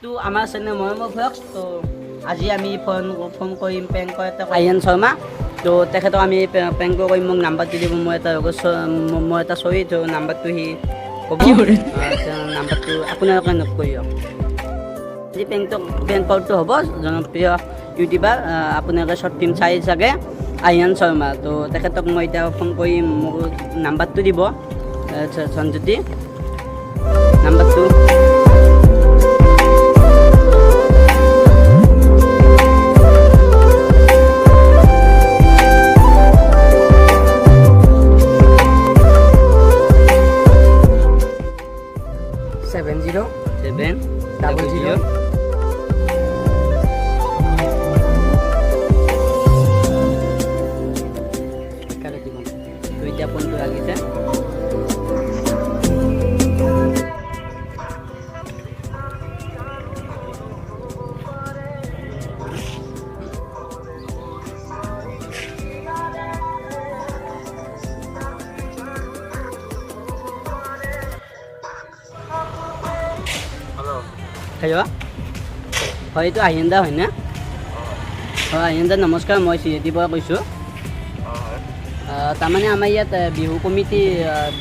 Two আমাৰ channel মৰমৰ vlogs. তো আজি আমি ফোন কৰিম প্ৰেংকৰ এটা আয়ান শৰ্মা। তো তেখেতক আমি প্ৰেংক কৰিম, মোক নাম্বাৰটো দিব। মই এটা চৰি তো নাম্বাৰটো সি ক'ব, নাম্বাৰটো আপোনালোকে নোট কৰি দিয়ক। আজি প্ৰেংকৰটো হ'ব জনপ্ৰিয় ইউটিউবাৰ, আপোনালোকে শ্বৰ্ট ফিল্ম চাই চাগে, আয়ান শৰ্মা। তো তেখেতক মই এতিয়া ফোন কৰিম, মোক নাম্বাৰটো দিব সঞ্জুতি, নাম্বাৰটো सेवन जीरो 700 তো এতিয়া ফোনটো লাগিছে। হেল্ল', হয় এইটো আহিন দা হয়নে? হয় আহিন দা নমস্কাৰ, মই চিএটিৰ পৰা কৈছোঁ। তাৰমানে আমাৰ ইয়াত বিহু কমিটি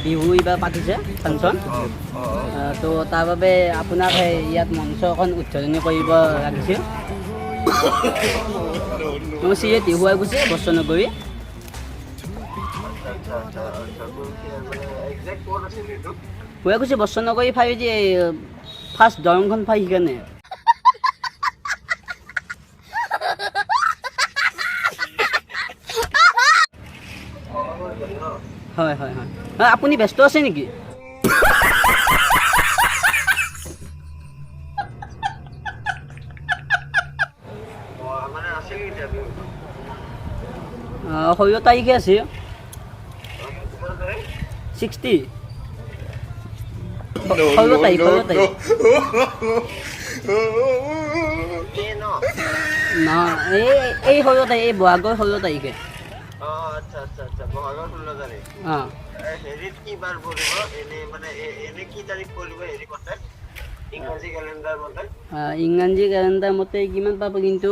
বিহু এইবাৰ পাতিছে ফাংচন। তো তাৰ বাবে আপোনাক ইয়াত মঞ্চ এখন উদ্বোধনী কৰিব লাগিছিল। মই চিএটি শুৱালকুছি বস্ত্ৰনগৰী। শুৱালকুছি বস্ত্ৰনগৰী ফাই যে ফাৰ্ষ্ট দৰংখন পাই সেইকাৰণে। হয় হয় হয়, আপুনি ব্যস্ত আছে নেকি? ষোল্ল তাৰিখে আছে 60 ষোল্ল তাৰিখ এই 16 তাৰিখ, এই বহাগৰ 16 তাৰিখে। ইংৰাজী কেলেণ্ডাৰ মতে কিমান পাব, কিন্তু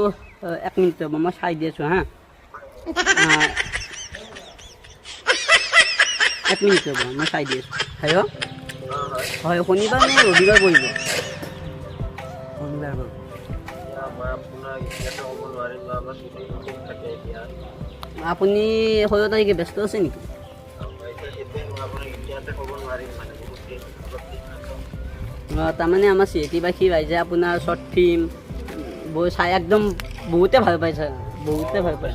1 মিনিট ৰ'ব, মই চাই দি আছোঁ হা। 1 মিনিট ৰ'ব, মই চাই দি আছোঁ। হেল্ল', হয় শনিবাৰ নে ৰবিবাৰ পৰিব? আপুনি 16 তাৰিখে ব্যস্ত আছে নেকি? তাৰমানে আমাৰ চিএটিবাসী ৰাইজে আপোনাৰ শ্বৰ্ট ফিল্ম বোৰ চাই একদম বহুতে ভাল পাইছে, বহুতে ভাল পায়।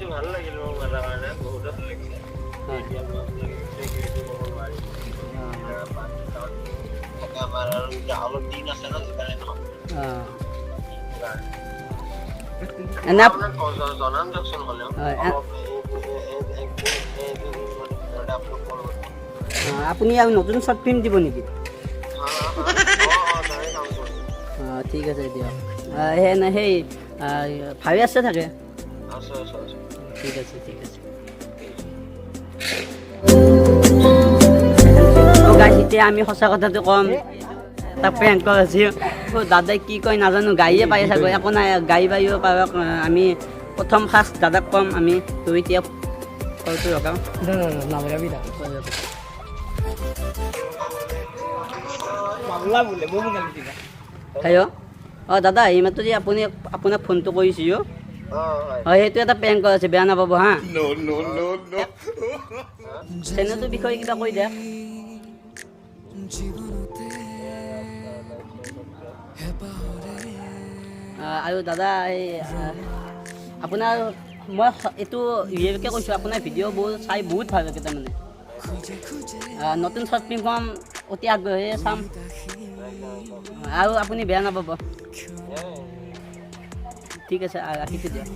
আপুনি আৰু নতুন শ্বৰ্ট ফিল্ম দিব নেকি? ঠিক আছে দিয়ক। সেই ভাবি আছে থাকে। ঠিক আছে ঠিক আছে। এতিয়া আমি সঁচা কথাটো ক'ম, তাক প্ৰেংকৰ আছে। দাদাই কি কয় নাজানো, গাড়ীয়ে পাই চাগৈ, একো নাই, গাড়ী পাৰিব পাৰক। আমি প্ৰথম ফাৰ্ষ্ট দাদাক ক'ম আমি। তো এতিয়া কলটো ৰখাম। হেল্ল', দাদা এইমাত্ৰ যে আপোনাক ফোনটো কৰিছোঁ, হয় সেইটো এটা প্ৰেংকৰ আছে, বেয়া নাপাব হা। চেনেলটোৰ বিষয়ে কিবা কৈ দিয়া। আৰু দাদা এই আপোনাৰ মই এইটো ৰিয়েলকৈ কৈছোঁ, আপোনাৰ ভিডিঅ'বোৰ চাই বহুত ভাল লাগে। তাৰমানে নতুন শ্বৰ্ট ফিল্মখন অতি আগ্ৰহেৰে চাম, আৰু আপুনি বেয়া নাপাব। ঠিক আছে, ৰাখিছোঁ দিয়ক।